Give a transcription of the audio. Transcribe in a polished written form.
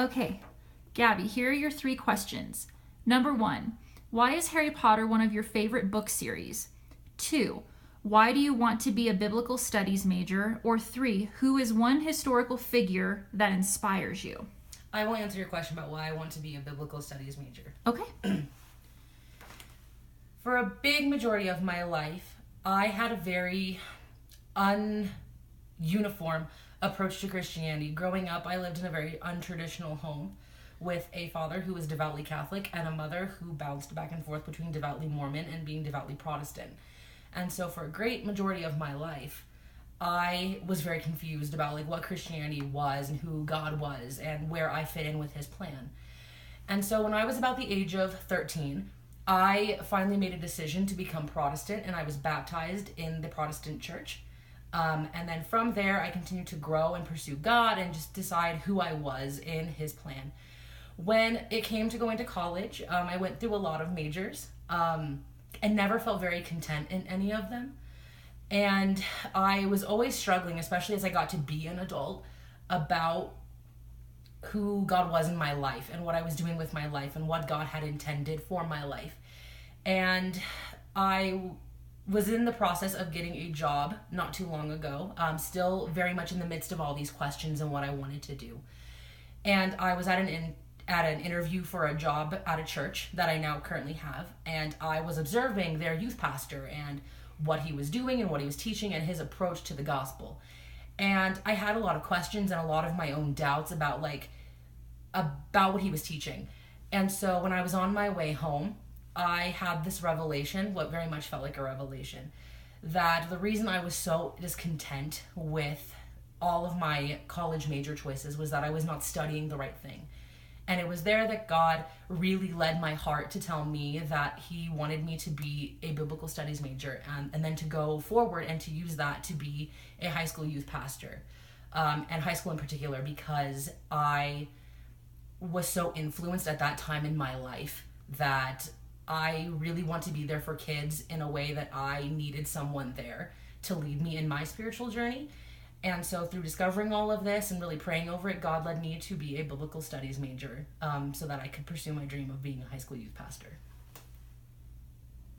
Okay, Gabby, here are your 3 questions. Number 1, why is Harry Potter one of your favorite book series? 2, why do you want to be a biblical studies major? Or 3, who is one historical figure that inspires you? I will answer your question about why I want to be a biblical studies major. Okay. For a big majority of my life, I had a very ununiform approach to Christianity. Growing up, I lived in a very untraditional home with a father who was devoutly Catholic and a mother who bounced back and forth between devoutly Mormon and being devoutly Protestant. And so for a great majority of my life, I was very confused about what Christianity was and who God was and where I fit in with his plan. And so when I was about the age of 13, I finally made a decision to become Protestant, and I was baptized in the Protestant church. And then from there, I continued to grow and pursue God and just decide who I was in his plan. When it came to going to college, I went through a lot of majors and never felt very content in any of them. And I was always struggling, especially as I got to be an adult, about who God was in my life and what I was doing with my life and what God had intended for my life. And I was in the process of getting a job not too long ago, still very much in the midst of all these questions and what I wanted to do. And I was at an interview for a job at a church that I now currently have, and I was observing their youth pastor and what he was doing and what he was teaching and his approach to the gospel. And I had a lot of questions and a lot of my own doubts about what he was teaching. And so when I was on my way home, I had this revelation, what very much felt like a revelation, that the reason I was so discontent with all of my college major choices was that I was not studying the right thing. And it was there that God really led my heart to tell me that he wanted me to be a biblical studies major and then to go forward and to use that to be a high school youth pastor, and high school in particular, because I was so influenced at that time in my life that I really want to be there for kids in a way that I needed someone there to lead me in my spiritual journey. And so through discovering all of this and really praying over it, God led me to be a biblical studies major, so that I could pursue my dream of being a high school youth pastor.